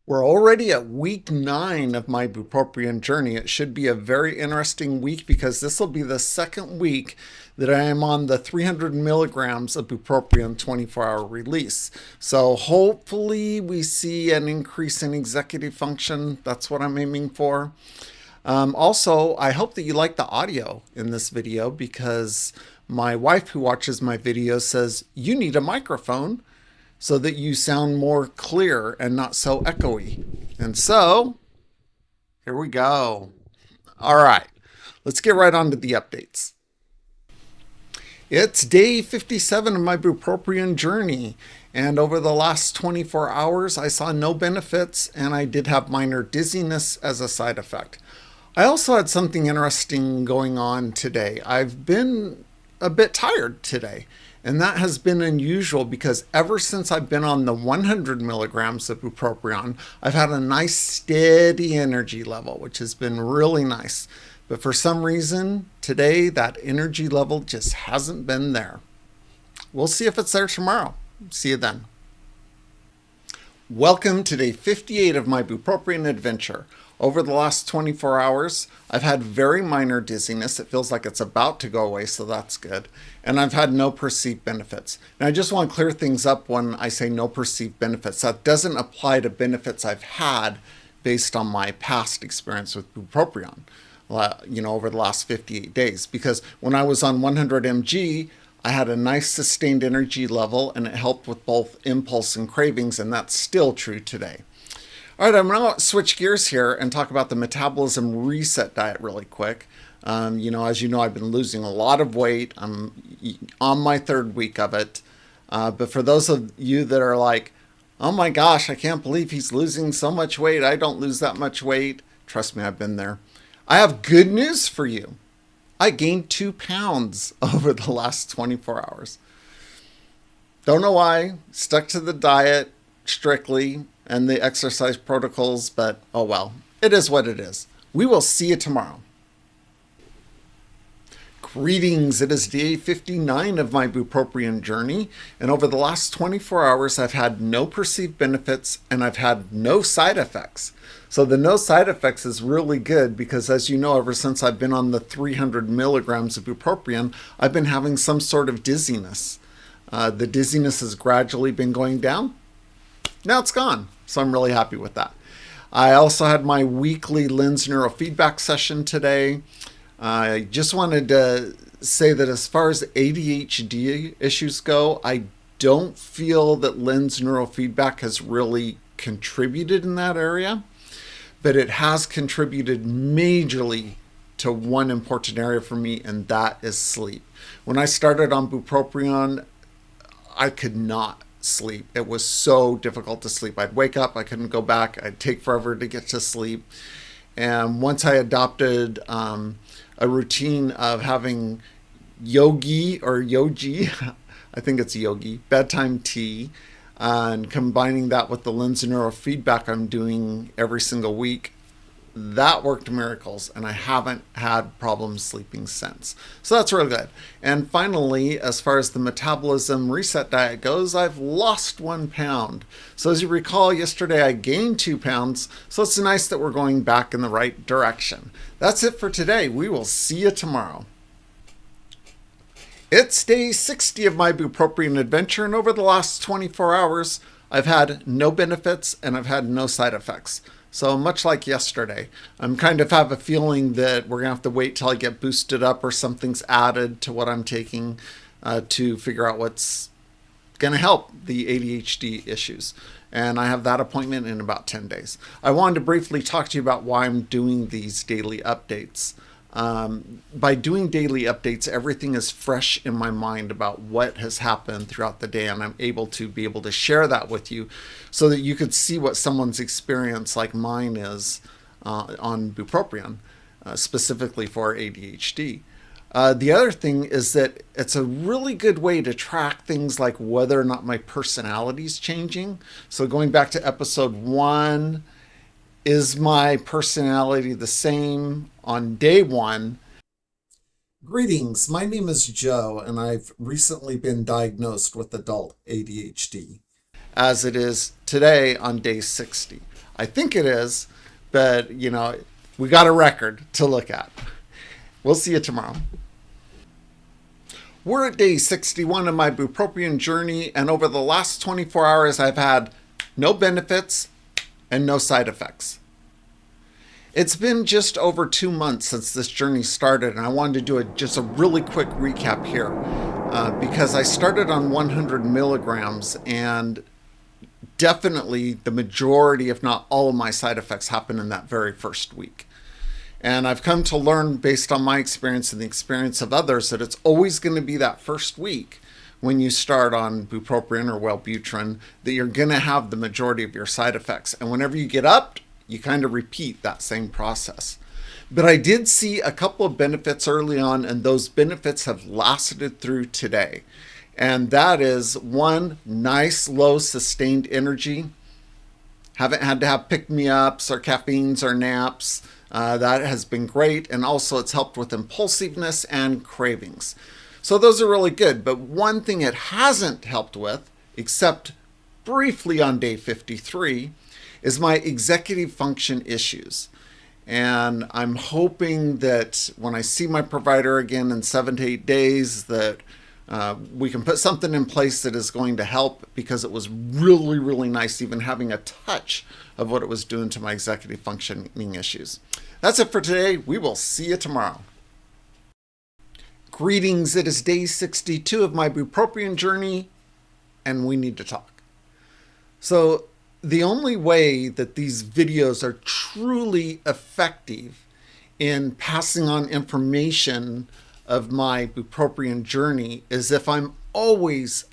We're already at week 9 of my Bupropion journey. It should be a very interesting week because this will be the second week that I am on the 300 milligrams of Bupropion 24-hour release. So hopefully we see an increase in executive function. That's what I'm aiming for. Also, I hope that you like the audio in this video because my wife who watches my videos says you need a microphone so that you sound more clear and not so echoey. And so, here we go. All right, let's get right on to the updates. It's day 57 of my Bupropion journey, and over the last 24 hours, I saw no benefits, and I did have minor dizziness as a side effect. I also had something interesting going on today. I've been a bit tired today. And that has been unusual because ever since I've been on the 100 milligrams of bupropion, I've had a nice steady energy level, which has been really nice. But for some reason, today that energy level just hasn't been there. We'll see if it's there tomorrow. See you then. Welcome to day 58 of my bupropion adventure. Over the last 24 hours, I've had very minor dizziness. It feels like it's about to go away, so that's good. And I've had no perceived benefits. And I just want to clear things up when I say no perceived benefits. That doesn't apply to benefits I've had based on my past experience with bupropion, over the last 58 days. Because when I was on 100 mg, I had a nice sustained energy level and it helped with both impulse and cravings, and that's still true today. All right, I'm going to switch gears here and talk about the metabolism reset diet really quick. As you know, I've been losing a lot of weight. I'm on my third week of it. But for those of you that are like, oh my gosh, I can't believe he's losing so much weight. I don't lose that much weight. Trust me, I've been there. I have good news for you. I gained 2 pounds over the last 24 hours. Don't know why. Stuck to the diet strictly and the exercise protocols, but oh well, it is what it is. We will see you tomorrow. Greetings, it is day 59 of my bupropion journey, and over the last 24 hours I've had no perceived benefits and I've had no side effects. So the no side effects is really good because, as you know, ever since I've been on the 300 milligrams of bupropion, I've been having some sort of dizziness. The dizziness has gradually been going down. Now it's gone, so I'm really happy with that. I also had my weekly lens neurofeedback session today. I just wanted to say that as far as ADHD issues go, I don't feel that lens neurofeedback has really contributed in that area, but it has contributed majorly to one important area for me, and that is sleep. When I started on bupropion, I could not sleep. It was so difficult to sleep. I'd wake up, I couldn't go back. I'd take forever to get to sleep. And once I adopted a routine of having yogi, I think it's yogi, bedtime tea, and combining that with the lens neurofeedback I'm doing every single week, that worked miracles, and I haven't had problems sleeping since. So that's really good. And finally, as far as the metabolism reset diet goes, I've lost 1 pound. So as you recall, yesterday I gained 2 pounds, so it's nice that we're going back in the right direction. That's it for today. We will see you tomorrow. It's day 60 of my bupropion adventure, and over the last 24 hours, I've had no benefits and I've had no side effects. So much like yesterday, I'm kind of have a feeling that we're going to have to wait till I get boosted up or something's added to what I'm taking to figure out what's going to help the ADHD issues. And I have that appointment in about 10 days. I wanted to briefly talk to you about why I'm doing these daily updates. By doing daily updates, everything is fresh in my mind about what has happened throughout the day, and I'm able to share that with you so that you could see what someone's experience like mine is on bupropion, specifically for ADHD. The other thing is that it's a really good way to track things like whether or not my personality is changing. So going back to episode 1, is my personality the same on day 1? Greetings, my name is Joe, and I've recently been diagnosed with adult ADHD, as it is today on day 60. I think it is, but we got a record to look at. We'll see you tomorrow. We're at day 61 of my Bupropion journey, and over the last 24 hours, I've had no benefits and no side effects. It's been just over 2 months since this journey started, and I wanted to do just a really quick recap here because I started on 100 milligrams, and definitely the majority, if not all of my side effects happened in that very first week. And I've come to learn, based on my experience and the experience of others, that it's always going to be that first week when you start on Bupropion or Wellbutrin that you're going to have the majority of your side effects. And whenever you get up, you kind of repeat that same process. But I did see a couple of benefits early on, and those benefits have lasted through today. And that is, one, nice, low, sustained energy. Haven't had to have pick-me-ups or caffeines or naps. That has been great. And also it's helped with impulsiveness and cravings. So those are really good. But one thing it hasn't helped with, except briefly on day 53, is my executive function issues. And I'm hoping that when I see my provider again in 7 to 8 days that we can put something in place that is going to help, because it was really, really nice even having a touch of what it was doing to my executive functioning issues. That's it for today. We will see you tomorrow. Greetings. It is day 62 of my Bupropion journey, and we need to talk. So the only way that these videos are truly effective in passing on information of my Bupropion journey is if I'm always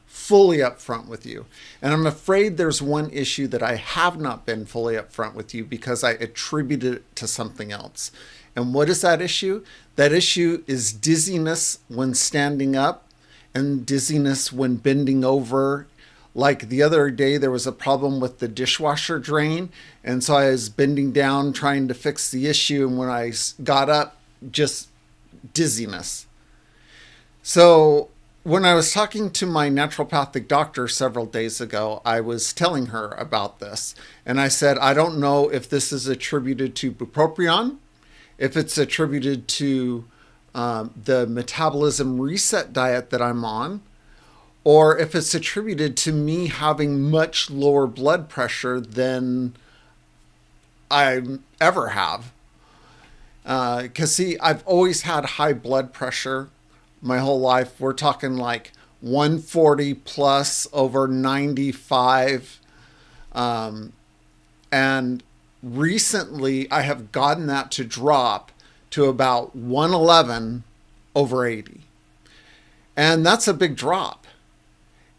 fully upfront with you. And I'm afraid there's one issue that I have not been fully upfront with you because I attributed it to something else. And what is that issue? That issue is dizziness when standing up and dizziness when bending over. Like the other day, there was a problem with the dishwasher drain. And so I was bending down trying to fix the issue. And when I got up, just dizziness. So when I was talking to my naturopathic doctor several days ago, I was telling her about this. And I said, I don't know if this is attributed to Bupropion, if it's attributed to the metabolism reset diet that I'm on, or if it's attributed to me having much lower blood pressure than I ever have. Because see, I've always had high blood pressure my whole life. We're talking like 140 plus over 95. And recently I have gotten that to drop to about 111 over 80. And that's a big drop.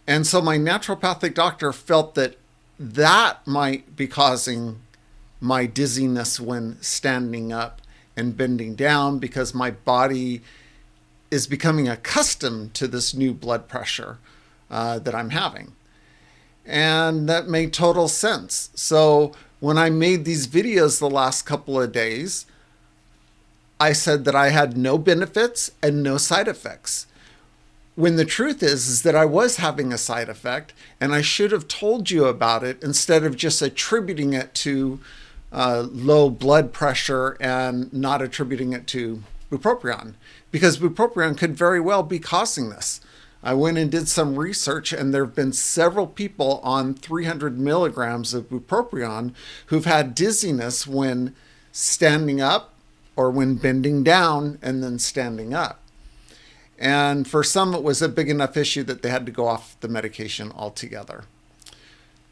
And so my naturopathic doctor felt that that might be causing my dizziness when standing up and bending down, because my body is becoming accustomed to this new blood pressure that I'm having. And that made total sense. So when I made these videos the last couple of days, I said that I had no benefits and no side effects. When the truth is that I was having a side effect, and I should have told you about it instead of just attributing it to low blood pressure and not attributing it to Bupropion, because Bupropion could very well be causing this. I went and did some research, and there have been several people on 300 milligrams of Bupropion who've had dizziness when standing up or when bending down and then standing up. And for some, it was a big enough issue that they had to go off the medication altogether.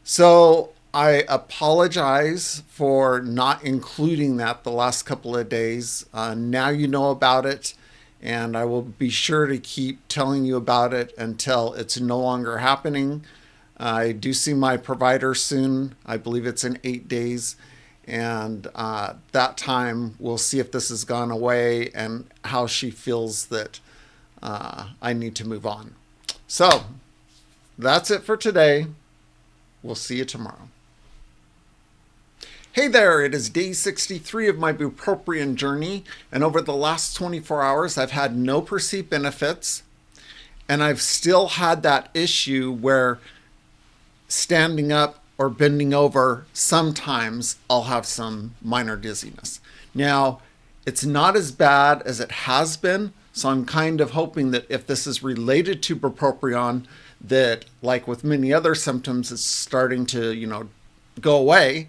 So I apologize for not including that the last couple of days. Now you know about it, and I will be sure to keep telling you about it until it's no longer happening. I do see my provider soon. I believe it's in 8 days. And that time, we'll see if this has gone away and how she feels that I need to move on. So that's it for today. We'll see you tomorrow. Hey there, it is day 63 of my Bupropion journey, and over the last 24 hours, I've had no perceived benefits, and I've still had that issue where standing up or bending over, sometimes I'll have some minor dizziness. Now, it's not as bad as it has been, so I'm kind of hoping that if this is related to Bupropion, that like with many other symptoms, it's starting to, go away.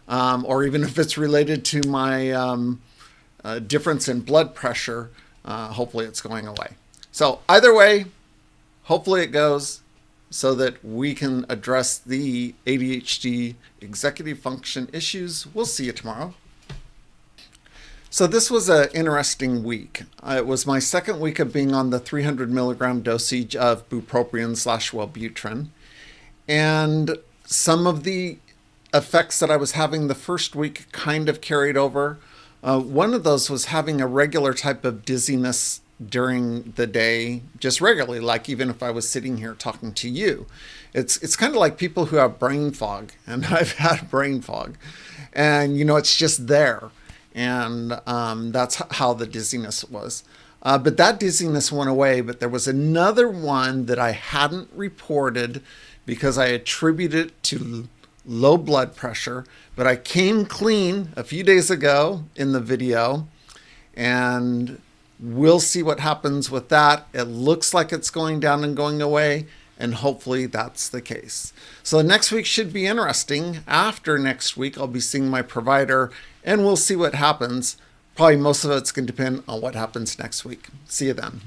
Or even if it's related to my difference in blood pressure, hopefully it's going away. So either way, hopefully it goes so that we can address the ADHD executive function issues. We'll see you tomorrow. So this was an interesting week. It was my second week of being on the 300 milligram dosage of Bupropion / Wellbutrin. And some of the effects that I was having the first week kind of carried over. One of those was having a regular type of dizziness during the day, just regularly, like even if I was sitting here talking to you. It's kind of like people who have brain fog, and I've had brain fog. And, it's just there. And that's how the dizziness was. But that dizziness went away, but there was another one that I hadn't reported because I attributed it to low blood pressure, but I came clean a few days ago in the video, and we'll see what happens with that. It looks like it's going down and going away, and hopefully that's the case. So next week should be interesting. After next week, I'll be seeing my provider, and we'll see what happens. Probably most of it's going to depend on what happens next week. See you then.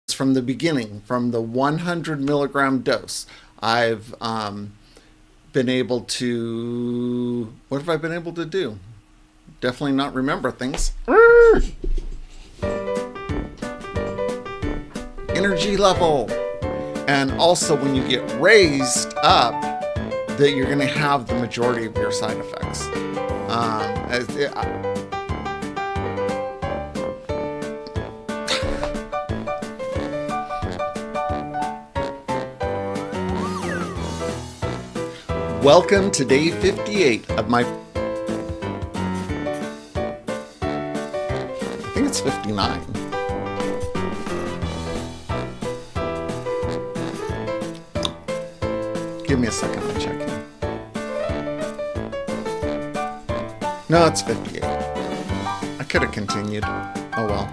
From the beginning, from the 100 milligram dose, I've been able to, what have I been able to do? Definitely not remember things. Energy level. And also when you get raised up, that you're going to have the majority of your side effects. Welcome to day 58 of my, I think it's 59. Give me a second, I'm checking. No, it's 58. I could have continued. Oh well.